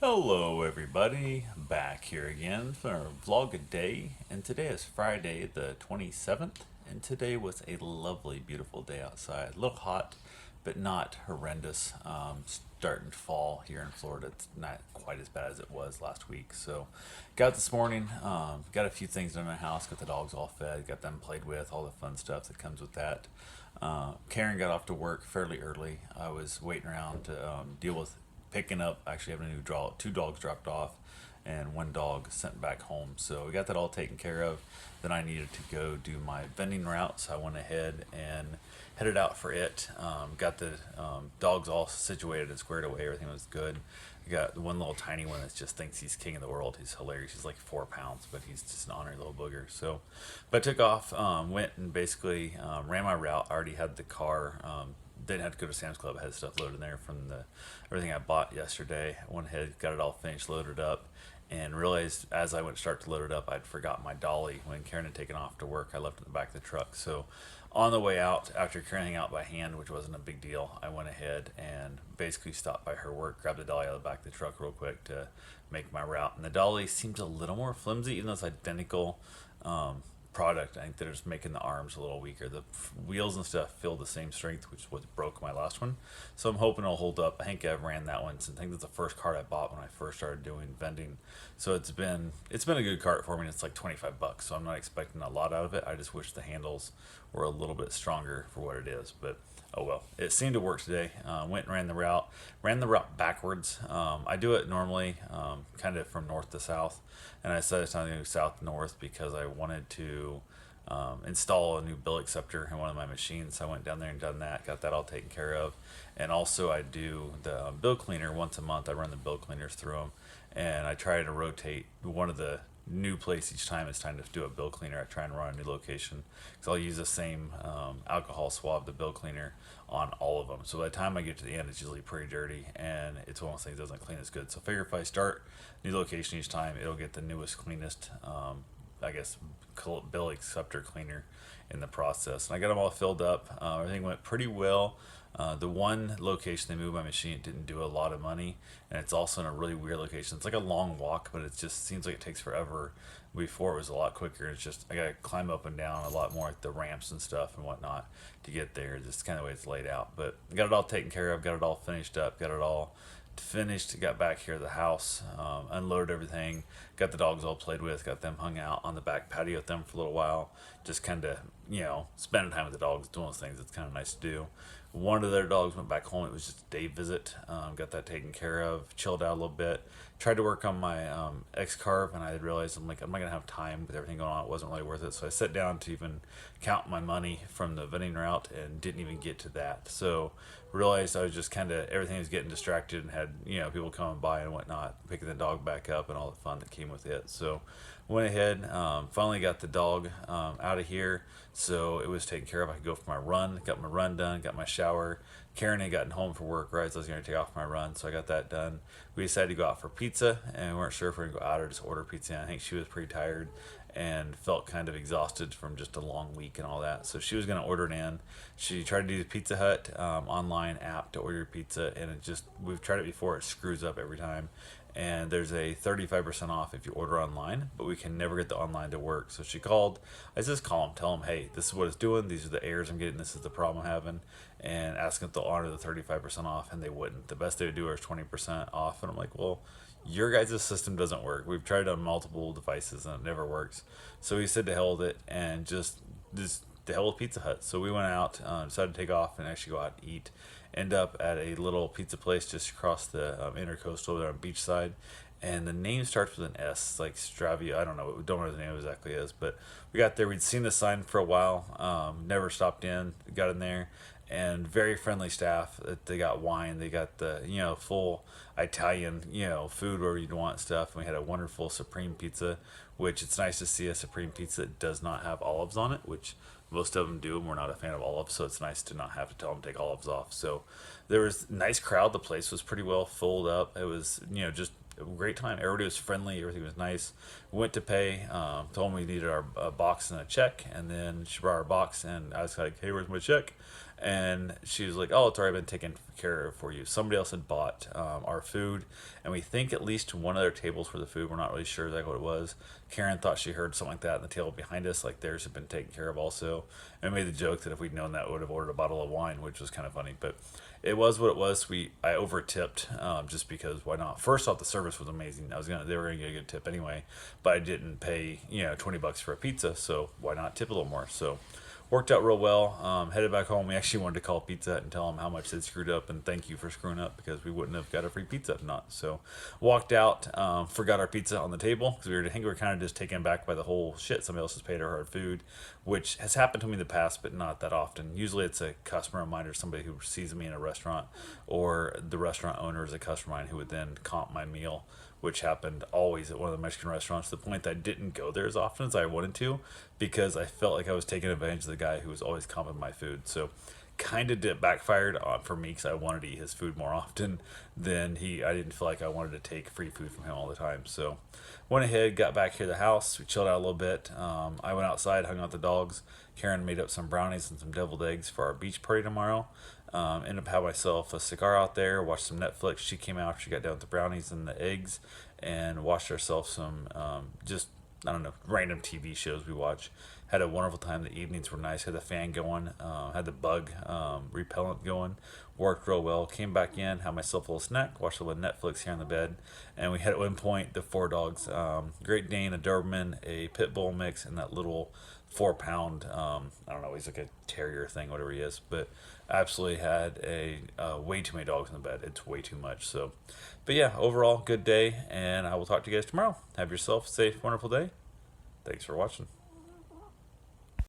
Hello everybody, back here again for our vlog a day, and today is Friday the 27th, and today was a lovely beautiful day outside. A little hot, but not horrendous. Starting to fall here in Florida. It's not quite as bad as it was last week. So got this morning, got a few things in my house, got the dogs all fed, got them played with, all the fun stuff that comes with that. Karen got off to work fairly early. I was waiting around to deal with picking up, actually having a new draw, two dogs dropped off and one dog sent back home. So we got that all taken care of. Then I needed to go do my vending route, so I went ahead and headed out for it. Got the dogs all situated and squared away. Everything was good. I got the one little tiny one that just thinks he's king of the world. He's hilarious. He's like 4 pounds, but he's just an honorary little booger. So, but I took off, went and basically ran my route. I already had the car. Didn't have to go to Sam's Club. I had stuff loaded in there from the everything I bought yesterday. I went ahead, got it all finished, loaded up, and realized as I went to start to load it up, I'd forgot my dolly when Karen had taken off to work. I left it in the back of the truck. So on the way out, after carrying out by hand, which wasn't a big deal, I went ahead and basically stopped by her work, grabbed the dolly out of the back of the truck real quick to make my route. And the dolly seems a little more flimsy, even though it's identical. Product. I think they're just making the arms a little weaker. The wheels and stuff feel the same strength, which is what broke my last one. So I'm hoping it'll hold up. I think I've ran that one since I think that's the first cart I bought when I first started doing vending. So it's been a good cart for me. And it's like 25 bucks, so I'm not expecting a lot out of it. I just wish the handles were a little bit stronger for what it is, but oh well. It seemed to work today. Went and ran the route backwards. I do it normally, kind of from north to south, and I decided to do south to north because I wanted to install a new bill acceptor in one of my machines. So I went down there and done that, got that all taken care of, and also I do the bill cleaner once a month. I run the bill cleaners through them, and I try to rotate one of the new place each time it's time to do a bill cleaner. I try and run a new location because I'll use the same alcohol swab, the bill cleaner, on all of them. So by the time I get to the end, it's usually pretty dirty, and it's one of those things that doesn't clean as good. So I figure if I start new location each time, it'll get the newest, cleanest, I guess, bill acceptor cleaner in the process. And I got them all filled up. Everything went pretty well. The one location they moved my machine, it didn't do a lot of money, and it's also in a really weird location. It's like a long walk, but it just seems like it takes forever. Before it was a lot quicker. It's just I gotta climb up and down a lot more at the ramps and stuff and whatnot to get there. Just kind of the way it's laid out. But got it all taken care of, got it all finished up, got it all finished, got back here to the house, unloaded everything, got the dogs all played with, got them hung out on the back patio with them for a little while, just kind of, spending time with the dogs, doing those things. It's kind of nice to do. One of their dogs went back home. It was just a day visit. Got that taken care of, chilled out a little bit. Tried to work on my X carve, and I realized I'm not gonna have time with everything going on. It wasn't really worth it. So I sat down to even count my money from the vending route and didn't even get to that. So realized I was just kind of everything was getting distracted and had people coming by and whatnot, picking the dog back up and all the fun that came with it. So went ahead, finally got the dog out of here, so it was taken care of. I could go for my run, got my run done, got my shower. Karen had gotten home from work, right? So I was going to take off my run, so I got that done. We decided to go out for pizza, and we weren't sure if we were going to go out or just order pizza. I think she was pretty tired and felt kind of exhausted from just a long week and all that. So she was going to order it in. She tried to do the Pizza Hut online app to order pizza, and we've tried it before, it screws up every time. And there's a 35% off if you order online, but we can never get the online to work. So she called. I just call them, tell them, hey, this is what it's doing. These are the errors I'm getting. This is the problem I'm having, and ask them if they'll honor the 35% off, and they wouldn't. The best they would do is 20% off, and I'm like, well, your guys' system doesn't work. We've tried it on multiple devices and it never works. So he said to hell with it and just the hell with Pizza Hut. So we went out, decided to take off and actually go out and eat. End up at a little pizza place just across the intercoastal there on Beachside. And the name starts with an S, like Stravia. I don't know. Don't know what the name exactly is, but we got there. We'd seen the sign for a while. Never stopped in. Got in there, and very friendly staff. They got wine. They got the full Italian food where you'd want stuff. And we had a wonderful supreme pizza, which it's nice to see a supreme pizza that does not have olives on it, which most of them do, and we're not a fan of olives, so it's nice to not have to tell them to take olives off. So There was a nice crowd. The place was pretty well filled up. It was, just a great time. Everybody was friendly. Everything was nice. We went to pay. Told them we needed our box and a check, and then she brought our box, and I was like, "Hey, where's my check?" And she was like, "Oh, it's already been taken care of for you. Somebody else had bought our food, and we think at least one of their tables for the food. We're not really sure exactly what it was. Karen thought she heard something like that in the table behind us, like theirs had been taken care of also. And made the joke that if we'd known that, we would have ordered a bottle of wine, which was kind of funny. But it was what it was. I over tipped just because why not? First off, the service was amazing. They were gonna get a good tip anyway, but I didn't pay $20 for a pizza, so why not tip a little more? So worked out real well. Headed back home. We actually wanted to call Pizza Hut and tell them how much they'd screwed up and thank you for screwing up because we wouldn't have got a free pizza if not. So walked out, forgot our pizza on the table because I think we were kind of just taken back by the whole shit. Somebody else has paid our food, which has happened to me in the past, but not that often. Usually it's a customer of mine or somebody who sees me in a restaurant, or the restaurant owner is a customer of mine who would then comp my meal, which happened always at one of the Mexican restaurants, to the point that I didn't go there as often as I wanted to because I felt like I was taking advantage of the guy who was always comping my food. So kind of backfired for me because I wanted to eat his food more often than I didn't feel like I wanted to take free food from him all the time. So went ahead, got back here to the house. We chilled out a little bit. I went outside, hung out with the dogs. Karen made up some brownies and some deviled eggs for our beach party tomorrow. Ended up having myself a cigar out there, watched some Netflix. She came out, she got done with the brownies and the eggs, and watched ourselves some just, I don't know, random TV shows we watch. Had a wonderful time. The evenings were nice. Had the fan going, had the bug repellent going. Worked real well. Came back in, had myself a little snack, watched a little Netflix here on the bed, and we had at one point the four dogs: Great Dane, a Doberman, a Pit Bull mix, and that little 4 pound. I don't know. He's like a terrier thing, whatever he is, but absolutely had a way too many dogs in the bed. It's way too much. So, but yeah, overall good day, and I will talk to you guys tomorrow. Have yourself a safe, wonderful day. Thanks for watching.